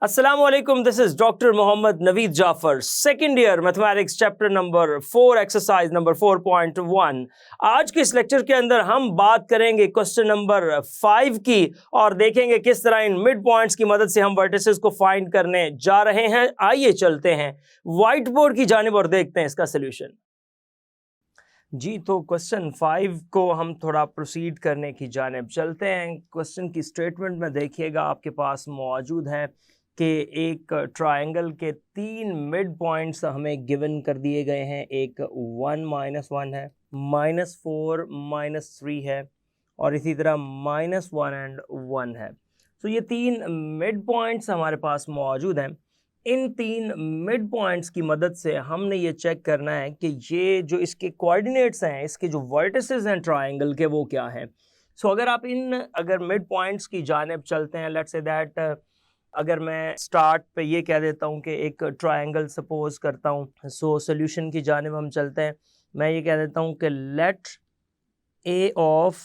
अस्सलाम वालेकुम, this is doctor Mohammad Naveed Jafar, second year mathematics chapter number 4 exercise number 4.1। आज के इस लेक्चर के अंदर हम बात करेंगे क्वेश्चन नंबर 5 की और देखेंगे किस तरह इन मिड पॉइंट्स की मदद से हम वर्टिसेस को फाइंड करने जा रहे हैं। आइए चलते हैं व्हाइट बोर्ड की जानिब और देखते हैं इसका सोल्यूशन। जी, तो क्वेश्चन 5 को हम थोड़ा प्रोसीड करने की जानिब चलते हैं। क्वेश्चन की स्टेटमेंट में देखिएगा, आपके पास मौजूद है कि एक ट्रायंगल के 3 मिड पॉइंट्स हमें गिवन कर दिए गए हैं। एक 1 -1 है, -4 -3 है और इसी तरह -1 एंड 1 है। तो ये 3 मिड पॉइंट्स हमारे पास मौजूद हैं। इन 3 मिड पॉइंट्स की मदद से हमने ये चेक करना है कि ये जो इसके कोऑर्डिनेट्स हैं, इसके जो वर्टिसेस हैं ट्रायंगल के, वो क्या हैं। सो अगर आप अगर मिड पॉइंट्स की जानिब चलते हैं, लेट्स से दैट अगर मैं स्टार्ट पे ये कह देता हूँ कि एक ट्रायंगल सपोज करता हूँ। सो सोल्यूशन की जानिब हम चलते हैं। मैं ये कह देता हूँ कि let A of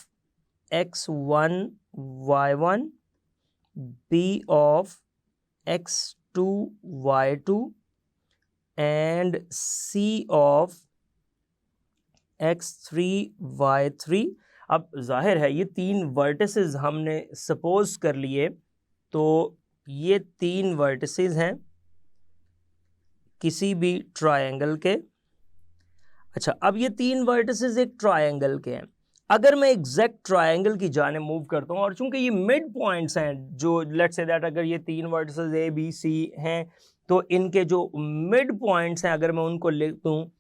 x1 y1 b of x2 y2 and c of x3 y3। अब जाहिर है ये 3 वर्टिसेस हमने सपोज कर लिए, तो ये 3 वर्टिसेस हैं किसी भी ट्रायंगल के। अच्छा, अब ये 3 वर्टिसेस एक ट्रायंगल के हैं। अगर मैं एग्जैक्ट ट्रायंगल की जानिब मूव करता हूँ और चूंकि ये मिड पॉइंट्स हैं, जो लेट्स से दैट अगर ये 3 वर्टिसेस ए बी सी हैं, तो इनके जो मिड पॉइंट्स हैं अगर मैं उनको लिख दूँ,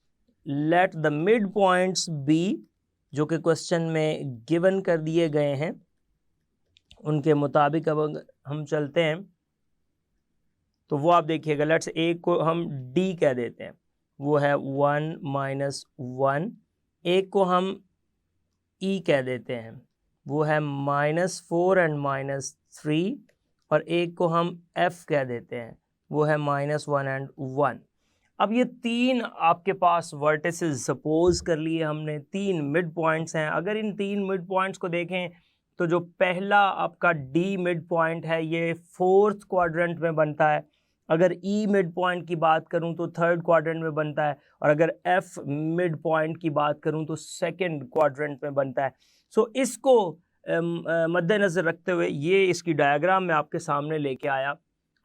let the mid points B, जो कि क्वेश्चन में गिवन कर दिए गए हैं, उनके मुताबिक अब हम चलते हैं। तो वो आप देखिएगा, लेट्स ए को हम डी कह देते हैं, वो है 1 -1। एक को हम ई कह देते हैं, वो है -4 एंड -3। और एक को हम एफ कह देते हैं, वो है -1 एंड 1। अब ये 3 आपके पास वर्टिसेस सपोज कर लिए हमने, 3 मिड पॉइंट्स हैं। अगर इन 3 मिड पॉइंट्स को देखें तो जो पहला आपका डी मिड पॉइंट है ये 4th क्वाड्रेंट में बनता है। अगर ई मिड पॉइंट की बात करूं तो 3rd क्वाड्रेंट में बनता है। और अगर एफ मिड पॉइंट की बात करूं तो 2nd क्वाड्रेंट में बनता है। सो इसको मद्देनज़र रखते हुए ये इसकी डायग्राम मैं आपके सामने लेके आया।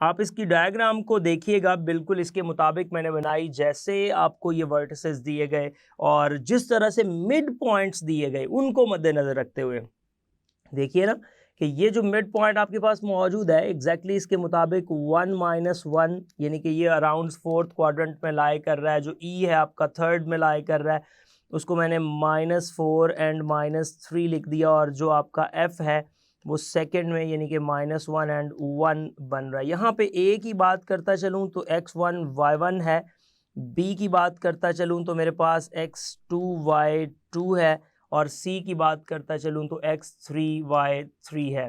आप इसकी डायग्राम को देखिएगा, बिल्कुल इसके मुताबिक मैंने बनाई, जैसे आपको ये वर्टिसेस दिए गए और जिस तरह से मिड पॉइंट्स दिए गए उनको मद्देनज़र रखते हुए देखिए ना कि ये जो मिड पॉइंट आपके पास मौजूद है एग्जैक्टली इसके मुताबिक 1 -1, यानी कि ये अराउंड 4th क्वाड्रेंट में लाई कर रहा है। जो ई है आपका 3rd में लाई कर रहा है, उसको मैंने -4 एंड -3 लिख दिया। और जो आपका एफ है वो 2nd में, यानी कि -1 एंड 1 बन रहा है। यहाँ पे ए की बात करता चलूँ तो x1 y1 है, बी की बात करता चलूँ तो मेरे पास x2 y2 है, और C की बात करता चलूँ तो x3 y3 है।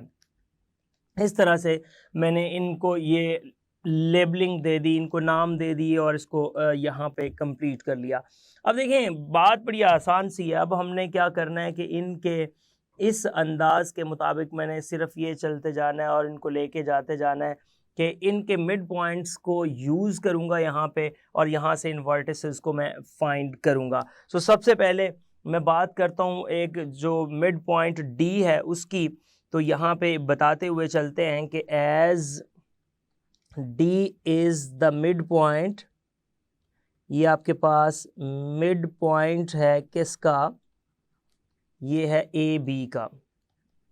इस तरह से मैंने इनको ये लेबलिंग दे दी, इनको नाम दे दिए और इसको यहाँ पे कंप्लीट कर लिया। अब देखें, बात बड़ी आसान सी है। अब हमने क्या करना है कि इनके इस अंदाज के मुताबिक मैंने सिर्फ ये चलते जाना है और इनको लेके जाते जाना है कि इनके मिड पॉइंट्स को यूज़ करूँगा यहाँ पे, और यहाँ से इन वर्टिसेस को मैं फाइंड करूँगा। सो सबसे पहले मैं बात करता हूँ एक जो मिड पॉइंट डी है उसकी। तो यहाँ पे बताते हुए चलते हैं कि as D is the mid point, ये आपके पास मिड पॉइंट है किसका, ये है ए बी का,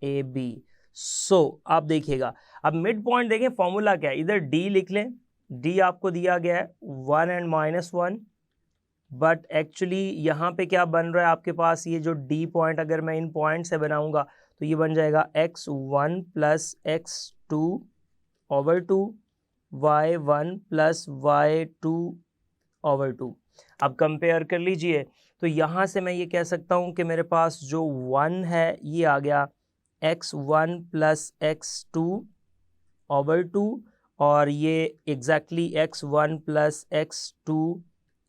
ए बी। सो आप देखिएगा, अब मिड पॉइंट देखें फॉर्मूला क्या है, इधर डी लिख लें। डी आपको दिया गया है 1 एंड -1, बट एक्चुअली यहाँ पे क्या बन रहा है आपके पास, ये जो डी पॉइंट अगर मैं इन पॉइंट से बनाऊंगा तो ये बन जाएगा x1 + x2 over 2 y1 + y2 over 2। अब कंपेयर कर लीजिए, तो यहाँ से मैं ये कह सकता हूँ कि मेरे पास जो 1 है ये आ गया x1 + x2 over 2, और ये exactly x1 + x2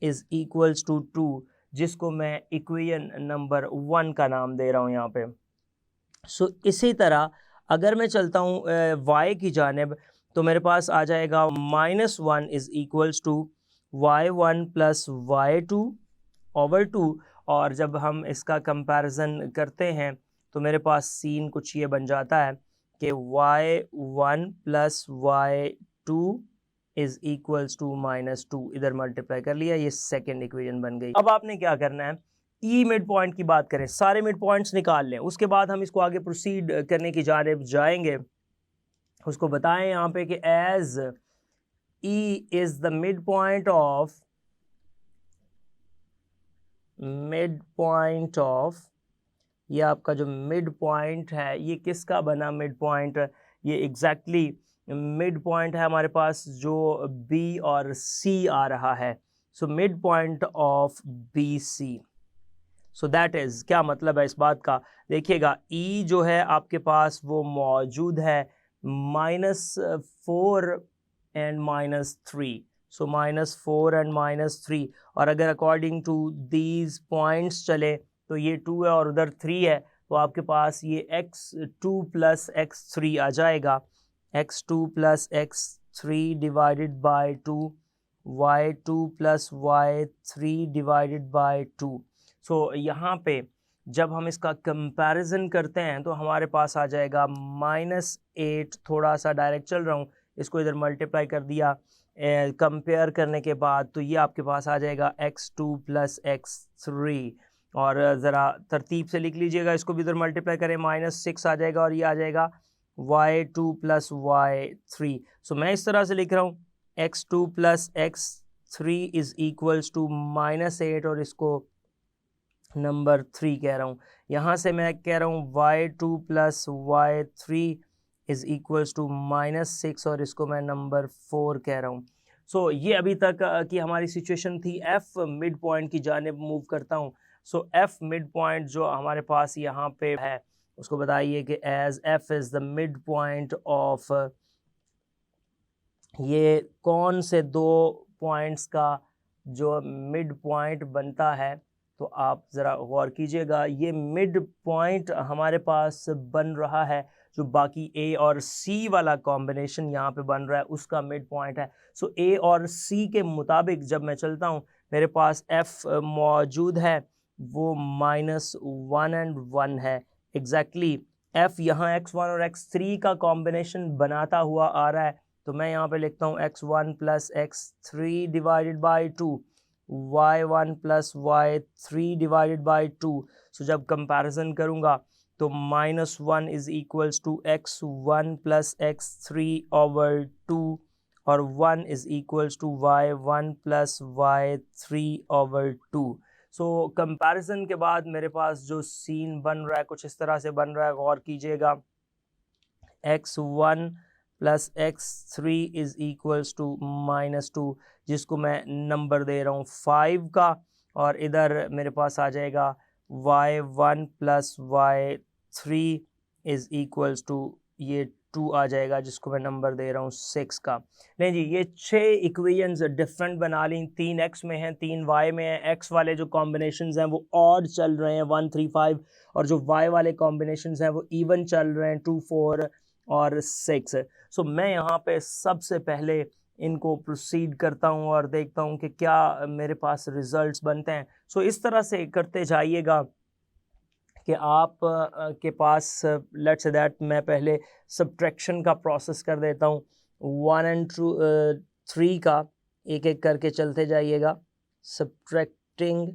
is equals to 2, जिसको मैं इक्वेशन नंबर 1 का नाम दे रहा हूँ यहाँ पे। सो इसी तरह अगर मैं चलता हूँ y की जानिब, तो मेरे पास आ जाएगा -1 is equals to y1 plus y2 over 2। और जब हम इसका कंपैरिजन करते हैं तो मेरे पास सीन कुछ ये बन जाता है कि y1 plus y2 is equals to -2, इधर मल्टीप्लाई कर लिया, ये सेकेंड इक्वेशन बन गई। अब आपने क्या करना है, ई मिड पॉइंट की बात करें, सारे मिड पॉइंट्स निकाल लें, उसके बाद हम इसको आगे प्रोसीड करने की जानिब जाएंगे। उसको बताएं यहाँ पे कि as E is the mid point of ये आपका जो मिड पॉइंट है, ये किसका बना मिड पॉइंट, ये एग्जैक्टली मिड पॉइंट है हमारे पास जो बी और सी आ रहा है। So mid point of B C. So that is, क्या मतलब है इस बात का, देखिएगा ई जो है आपके पास वो मौजूद है -4 एंड -3। सो -4 एंड -3, और अगर अकॉर्डिंग टू दीज पॉइंट्स चले तो ये 2 है और उधर 3 है, तो आपके पास ये x2 प्लस x3 आ जाएगा। x2 plus x3 divided by 2, y2 plus y3 divided by 2। सो यहाँ पे जब हम इसका कंपैरिजन करते हैं तो हमारे पास आ जाएगा -8, थोड़ा सा डायरेक्ट चल रहा हूँ, इसको इधर मल्टीप्लाई कर दिया कंपेयर करने के बाद, तो ये आपके पास आ जाएगा x2 प्लस x3। और ज़रा तरतीब से लिख लीजिएगा, इसको भी इधर मल्टीप्लाई करें, -6 आ जाएगा और ये आ जाएगा y2 प्लस y3। सो मैं इस तरह से लिख रहा हूँ x2 plus x3 is equals to -8 और इसको नंबर 3 कह रहा हूँ। यहाँ से मैं कह रहा हूँ y2 plus y3 is equals to -6 और इसको मैं नंबर 4 कह रहा हूँ। सो ये अभी तक की हमारी सिचुएशन थी। एफ मिड पॉइंट की जानिब मूव करता हूँ। सो एफ मिड पॉइंट जो हमारे पास यहाँ पे है उसको बताइए कि as F is the mid point of, ये कौन से दो पॉइंट्स का जो मिड पॉइंट बनता है, तो आप ज़रा गौर कीजिएगा, ये मिड पॉइंट हमारे पास बन रहा है जो बाकी ए और सी वाला कॉम्बिनेशन यहाँ पे बन रहा है उसका मिड पॉइंट है। सो ए और सी के मुताबिक जब मैं चलता हूँ मेरे पास एफ मौजूद है वो -1 एंड 1 है एग्जैक्टली। एफ यहाँ x1 और x3 का कॉम्बिनेशन बनाता हुआ आ रहा है, तो मैं यहाँ पे लिखता हूँ x1 plus x3 divided by 2, y1 plus y3 divided by 2। So जब कंपैरिजन करूँगा तो -1 is equals to x1 plus x3 over 2 और 1 is equals to y1 plus y3 over 2। So comparison के बाद मेरे पास जो सीन बन रहा है कुछ इस तरह से बन रहा है, गौर कीजिएगा, x1 plus x3 is equals to -2 जिसको मैं नंबर दे रहा हूँ 5 का, और इधर मेरे पास आ जाएगा y1 plus y3 is equals to ये 2 आ जाएगा जिसको मैं नंबर दे रहा हूँ 6 का। नहीं जी, ये 6 इक्वेशंस डिफरेंट बना ली, 3 x में हैं 3 y में हैं। x वाले जो कॉम्बिनेशंस हैं वो ऑड चल रहे हैं 1 3 5, और जो y वाले कॉम्बिनेशंस हैं वो इवन चल रहे हैं 2 4 और 6। सो मैं यहाँ पे सबसे पहले इनको प्रोसीड करता हूँ और देखता हूँ कि क्या मेरे पास रिजल्ट्स बनते हैं। सो इस तरह से करते जाइएगा कि आप के पास लेट्स से दैट मैं पहले सब्ट्रैक्शन का प्रोसेस कर देता हूँ 1 एंड 3 का, एक एक करके चलते जाइएगा, सब्ट्रैक्टिंग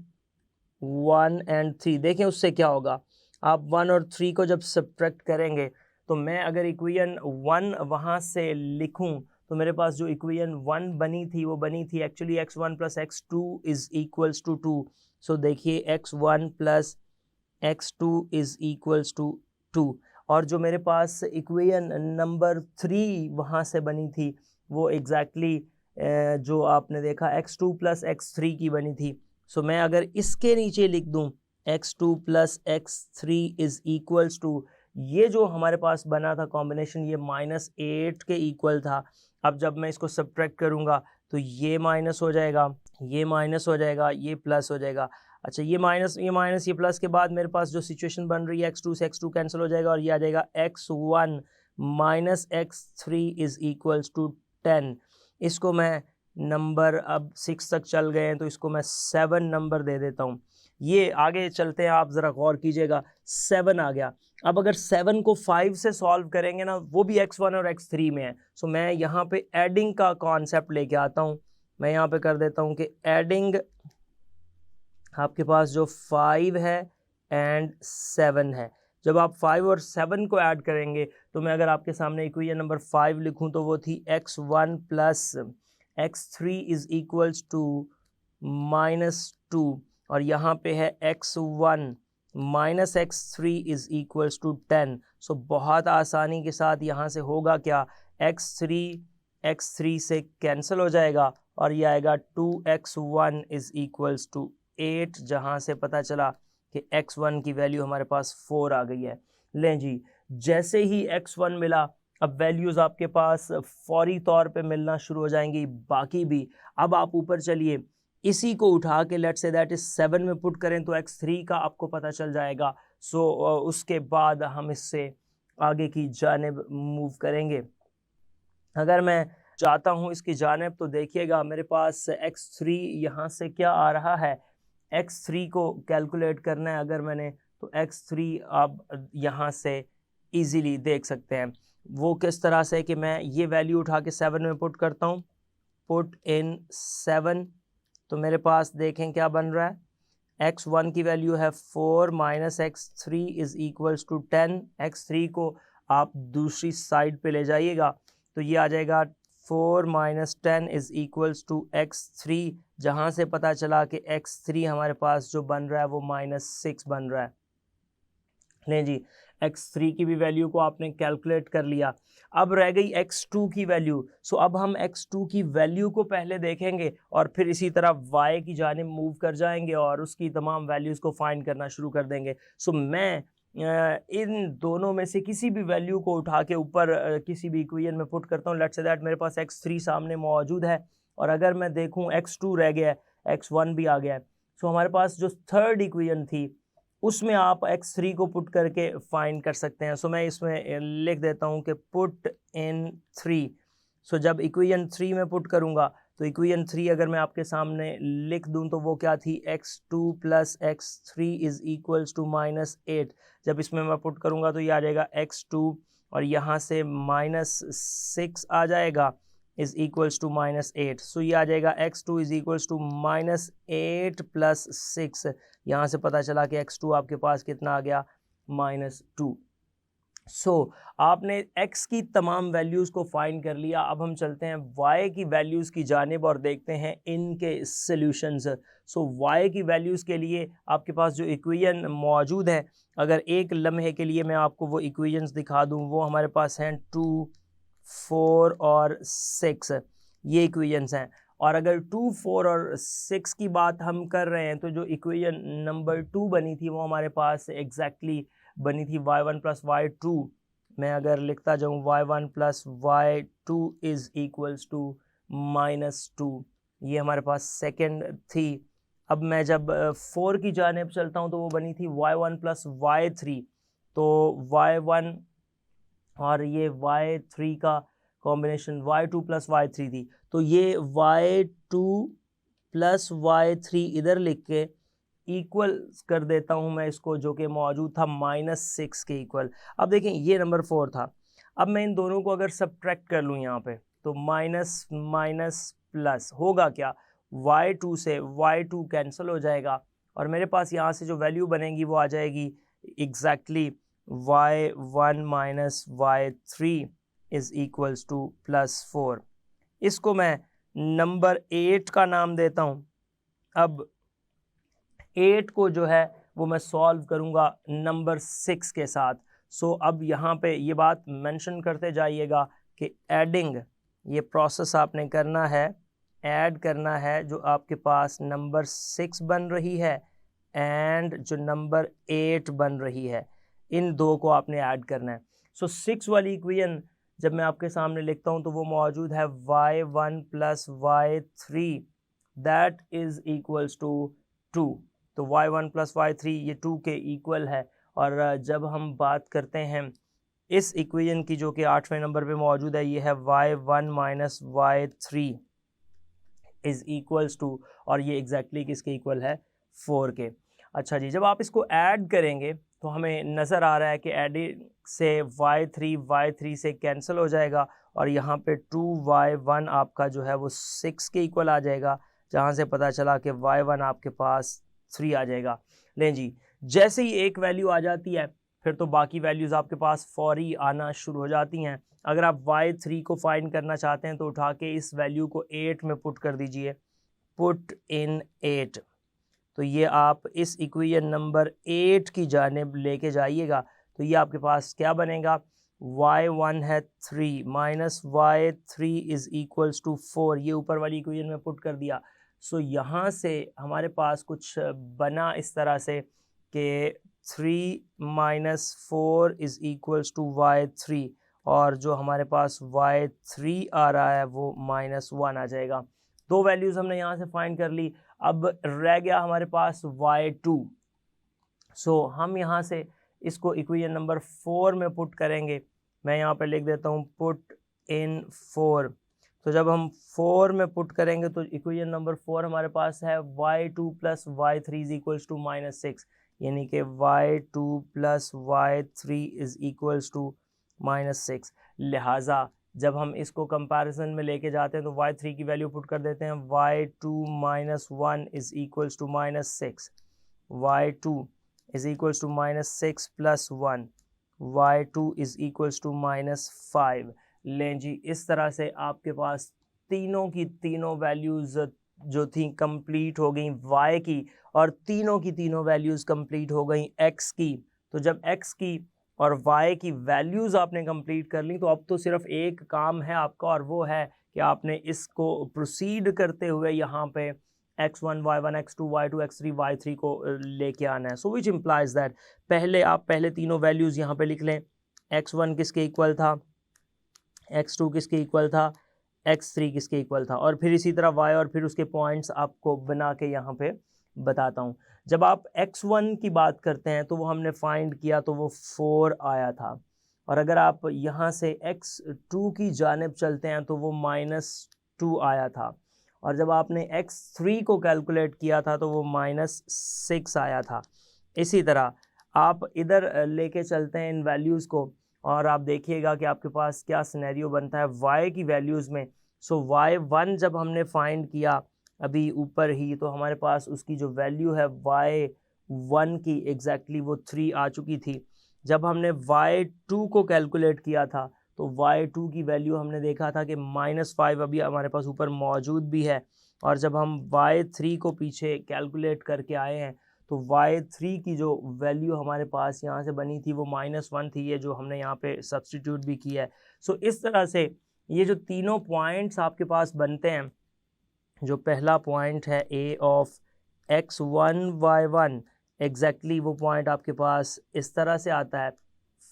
1 एंड 3। देखें उससे क्या होगा, आप 1 और 3 को जब सब्ट्रैक्ट करेंगे तो मैं अगर इक्वेशन 1 वहाँ से लिखूँ तो मेरे पास जो इक्वेशन 1 बनी थी वो बनी थी actually x1 plus x2 is equals to 2। So देखिए x1 plus x2 is equals to 2, और जो मेरे पास इक्वेशन नंबर 3 वहाँ से बनी थी वो एग्जैक्टली जो आपने देखा x2 प्लस x3 की बनी थी। सो मैं अगर इसके नीचे लिख दूँ x2 plus x3 is equals to, ये जो हमारे पास बना था कॉम्बिनेशन ये -8 के इक्वल था। अब जब मैं इसको सब्ट्रैक्ट करूँगा तो ये माइनस हो जाएगा, ये माइनस हो जाएगा, ये प्लस हो जाएगा। अच्छा, ये माइनस ये प्लस के बाद मेरे पास जो सिचुएशन बन रही है x2 से x2 कैंसिल हो जाएगा और ये आ जाएगा x1 minus x3 is equals to 10। इसको मैं नंबर, अब 6 तक चल गए हैं तो इसको मैं 7 नंबर दे देता हूँ। ये आगे चलते हैं, आप ज़रा गौर कीजिएगा, 7 आ गया। अब अगर 7 को 5 से सॉल्व करेंगे ना, वो भी x1 और x3 में है, सो मैं यहाँ पे एडिंग का कॉन्सेप्ट लेके आता हूँ। मैं यहाँ पे कर देता हूँ कि एडिंग, आपके पास जो 5 है एंड 7 है, जब आप 5 और 7 को ऐड करेंगे तो मैं अगर आपके सामने इक्वेशन नंबर 5 लिखूं तो वो थी x1 plus x3 is equals to -2, और यहाँ पे है x1 minus x3 is equals to 10। So बहुत आसानी के साथ यहाँ से होगा क्या, x3 से कैंसिल हो जाएगा और ये आएगा 2x1 इज़ इक्वल्स टू 8, जहाँ से पता चला कि x1 की वैल्यू हमारे पास 4 आ गई है। लें जी, जैसे ही x1 मिला, अब वैल्यूज़ आपके पास फौरी तौर पे मिलना शुरू हो जाएंगी, बाकी भी। अब आप ऊपर चलिए, इसी को उठा के लेट्स से दैट इज 7 में पुट करें तो x3 का आपको पता चल जाएगा। सो उसके बाद हम इससे आगे की जानिब मूव करेंगे। अगर मैं चाहता हूँ इसकी जानिब, तो देखिएगा मेरे पास x3 यहाँ से क्या आ रहा है, x3 को कैलकुलेट करना है अगर मैंने, तो x3 आप यहाँ से इजीली देख सकते हैं। वो किस तरह से कि मैं ये वैल्यू उठा के 7 में पुट करता हूँ, पुट इन 7, तो मेरे पास देखें क्या बन रहा है, x1 की वैल्यू है 4 minus x3 is equals to 10। x3 को आप दूसरी साइड पे ले जाइएगा तो ये आ जाएगा 4 minus 10 is equals to x3, जहाँ से पता चला कि x3 हमारे पास जो बन रहा है वो -6 बन रहा है। लें जी, x3 की भी वैल्यू को आपने कैलकुलेट कर लिया। अब रह गई x2 की वैल्यू। सो अब हम x2 की वैल्यू को पहले देखेंगे और फिर इसी तरह y की जानिब मूव कर जाएंगे और उसकी तमाम वैल्यूज़ को फाइंड करना शुरू कर देंगे। सो मैं इन दोनों में से किसी भी वैल्यू को उठा के ऊपर किसी भी इक्वेशन में पुट करता हूँ। लेट्स से दैट मेरे पास x3 सामने मौजूद है, और अगर मैं देखूँ x2 रह गया है, x1 भी आ गया है। सो हमारे पास जो थर्ड इक्वेशन थी उसमें आप x3 को पुट करके फाइंड कर सकते हैं। सो मैं इसमें लिख देता हूँ कि पुट इन 3। सो जब इक्वेशन 3 में पुट करूँगा तो इक्वेशन 3 अगर मैं आपके सामने लिख दूँ तो वो क्या थी, x2 plus x3 is equals to -8। जब इसमें मैं पुट करूँगा तो ये आ जाएगा x2 और यहाँ से -6 आ जाएगा इज़ इक्वल्स टू -8। सो ये आ जाएगा x2 is equals to -8 plus 6। यहाँ से पता चला कि x2 आपके पास कितना आ गया, -2। सो आपने x की तमाम वैल्यूज़ को फाइंड कर लिया। अब हम चलते हैं y की वैल्यूज़ की जानिब और देखते हैं इनके सॉल्यूशंस। सो y की वैल्यूज़ के लिए आपके पास जो इक्वेशन मौजूद है, अगर एक लम्हे के लिए मैं आपको वो इक्वेशंस दिखा दूँ, वो हमारे पास हैं 2, 4 और 6, ये इक्वेशंस हैं। और अगर 2, 4 और 6 की बात हम कर रहे हैं तो जो इक्वेशन नंबर 2 बनी थी वो हमारे पास एग्जैक्टली बनी थी y1 प्लस y2। मैं अगर लिखता जाऊँ y1 plus y2 is equals to -2, ये हमारे पास सेकेंड थी। अब मैं जब 4 की जानिब चलता हूँ तो वो बनी थी y1 प्लस y3, तो y1 और ये y3 का कॉम्बिनेशन y2 प्लस y3 थी, तो ये y2 प्लस y3 इधर लिख के इक्वल कर देता हूँ मैं इसको, जो कि मौजूद था -6 के इक्वल। अब देखें ये नंबर 4 था। अब मैं इन दोनों को अगर सब्ट्रैक्ट कर लूँ यहाँ पे तो माइनस माइनस प्लस होगा क्या, y2 से y2 कैंसिल हो जाएगा और मेरे पास यहाँ से जो वैल्यू बनेगी वो आ जाएगी exactly y1 minus y3 is equals to +4। इसको मैं नंबर 8 का नाम देता हूँ। अब 8 को जो है वो मैं सॉल्व करूँगा नंबर 6 के साथ। सो अब यहाँ पे ये बात मेंशन करते जाइएगा कि एडिंग, ये प्रोसेस आपने करना है, ऐड करना है जो आपके पास नंबर 6 बन रही है एंड जो नंबर 8 बन रही है, इन दो को आपने ऐड करना है। सो 6 वाली इक्वेशन जब मैं आपके सामने लिखता हूँ तो वो मौजूद है y1 plus y3 that is equals to 2। तो y1 प्लस y3 ये 2 के इक्वल है। और जब हम बात करते हैं इस इक्वेशन की जो कि 8वें नंबर पे मौजूद है, ये है y1 minus y3 is equals to, और ये एग्जैक्टली किसके इक्वल है, 4 के। अच्छा जी, जब आप इसको ऐड करेंगे तो हमें नज़र आ रहा है कि एडिंग से y3 से कैंसिल हो जाएगा, और यहाँ पे 2y1 आपका जो है वो 6 के इक्वल आ जाएगा, जहाँ से पता चला कि y1 आपके पास 3 आ जाएगा। लें जी, जैसे ही एक वैल्यू आ जाती है फिर तो बाकी वैल्यूज़ आपके पास फौरी आना शुरू हो जाती हैं। अगर आप y3 को फाइंड करना चाहते हैं तो उठा के इस वैल्यू को 8 में पुट कर दीजिए, पुट इन 8। तो ये आप इस इक्वेशन नंबर 8 की जानिब लेके जाइएगा, तो ये आपके पास क्या बनेगा, y1 है 3 minus y3 is equals to 4, ये ऊपर वाली इक्वेशन में पुट कर दिया। सो यहाँ से हमारे पास कुछ बना इस तरह से कि 3 minus 4 is equals to y3, और जो हमारे पास y3 आ रहा है वो -1 आ जाएगा। दो वैल्यूज़ हमने यहाँ से फाइंड कर ली। अब रह गया हमारे पास y2। सो हम यहाँ से इसको इक्वेशन नंबर 4 में पुट करेंगे। मैं यहाँ पे लिख देता हूँ पुट इन 4। तो जब हम 4 में पुट करेंगे तो इक्वेशन नंबर 4 हमारे पास है y2 plus y3 is equals to -6, यानी कि y2 plus y3 is equals to -6। लिहाजा जब हम इसको कंपैरिजन में लेके जाते हैं तो y3 की वैल्यू पुट कर देते हैं, y2 minus 1 is equals to -6, y2 is equals to -6 plus 1, y2 is equals to -5। लें जी, इस तरह से आपके पास तीनों की तीनों वैल्यूज़ जो थी कंप्लीट हो गई y की, और तीनों की तीनों वैल्यूज़ कंप्लीट हो गई x की। तो जब x की और y की वैल्यूज़ आपने कंप्लीट कर ली तो अब तो सिर्फ एक काम है आपका, और वो है कि आपने इसको प्रोसीड करते हुए यहाँ पे x1 y1 x2 y2 x3 y3 को लेके आना है। सो विच इम्प्लाइज दैट आप पहले तीनों वैल्यूज़ यहाँ पे लिख लें। x1 किसके इक्वल था, x2 किसके इक्वल था, x3 किसके इक्वल था, और फिर इसी तरह y और फिर उसके पॉइंट्स आपको बना के यहाँ पे बताता हूँ। जब आप x1 की बात करते हैं तो वो हमने फाइंड किया तो वो 4 आया था, और अगर आप यहाँ से x2 की जानिब चलते हैं तो वो -2 आया था, और जब आपने x3 को कैलकुलेट किया था तो वो -6 आया था। इसी तरह आप इधर लेके चलते हैं इन वैल्यूज़ को, और आप देखिएगा कि आपके पास क्या सिनेरियो बनता है y की वैल्यूज़ में। सो y1 जब हमने फाइंड किया अभी ऊपर ही, तो हमारे पास उसकी जो वैल्यू है y1 की एग्जैक्टली वो 3 आ चुकी थी। जब हमने y2 को कैलकुलेट किया था तो y2 की वैल्यू हमने देखा था कि -5 अभी हमारे पास ऊपर मौजूद भी है, और जब हम y3 को पीछे कैलकुलेट करके आए हैं तो y3 की जो वैल्यू हमारे पास यहाँ से बनी थी वो -1 थी, ये जो हमने यहाँ पे सब्सटीट्यूट भी किया है। सो इस तरह से ये जो तीनों पॉइंट्स आपके पास बनते हैं, जो पहला पॉइंट है a of x1 y1, exactly वो पॉइंट आपके पास इस तरह से आता है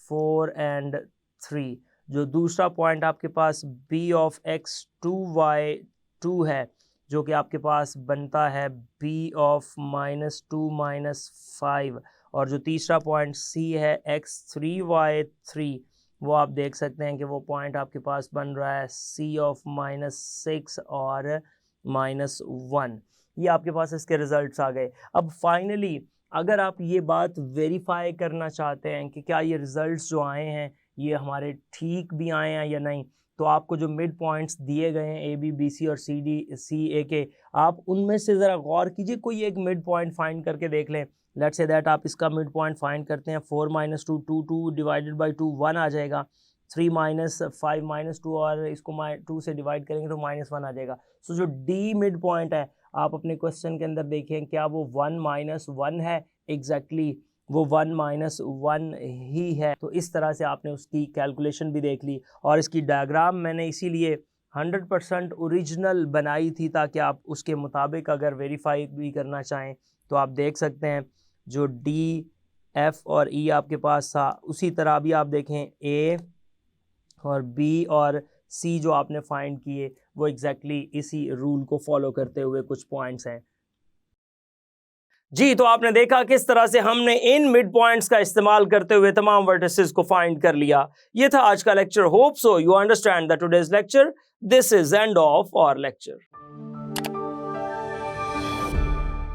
4 and 3। जो दूसरा पॉइंट आपके पास b ऑफ x2 y2 है, जो कि आपके पास बनता है b ऑफ -2 -5, और जो तीसरा पॉइंट c है x3 y3, वो आप देख सकते हैं कि वो पॉइंट आपके पास बन रहा है c ऑफ -6 और -1। ये आपके पास इसके रिजल्ट्स आ गए। अब फाइनली अगर आप ये बात वेरीफाई करना चाहते हैं कि क्या ये रिजल्ट्स जो आए हैं ये हमारे ठीक भी आए हैं या नहीं, तो आपको जो मिड पॉइंट्स दिए गए हैं a b b c और c d c a के, आप उनमें से ज़रा गौर कीजिए, कोई एक मिड पॉइंट फाइंड करके देख लें। लेट्स से दैट आप इसका मिड पॉइंट फाइंड करते हैं, 4 - 2 2 2 डिवाइडेड बाई 2 1 आ जाएगा, 3 - 5 - 2 और इसको 2 से डिवाइड करेंगे तो -1 आ जाएगा। सो जो डी मिड पॉइंट है आप अपने क्वेश्चन के अंदर देखें क्या वो 1 - 1 है, एग्जैक्टली वो 1 - 1 ही है। तो इस तरह से आपने उसकी कैलकुलेशन भी देख ली, और इसकी डायग्राम मैंने इसीलिए 100% ओरिजिनल बनाई थी ताकि आप उसके मुताबिक अगर वेरीफाई भी करना चाहें तो आप देख सकते हैं। जो डी एफ और ई आपके पास था उसी तरह भी आप देखें ए और बी और सी जो आपने फाइंड किए वो एग्जैक्टली इसी रूल को फॉलो करते हुए कुछ पॉइंट्स हैं। जी, तो आपने देखा किस तरह से हमने इन मिड पॉइंट्स का इस्तेमाल करते हुए तमाम वर्टिसेस को फाइंड कर लिया। ये था आज का lecture. Hope so you understand the today's lecture. This is end of our lecture.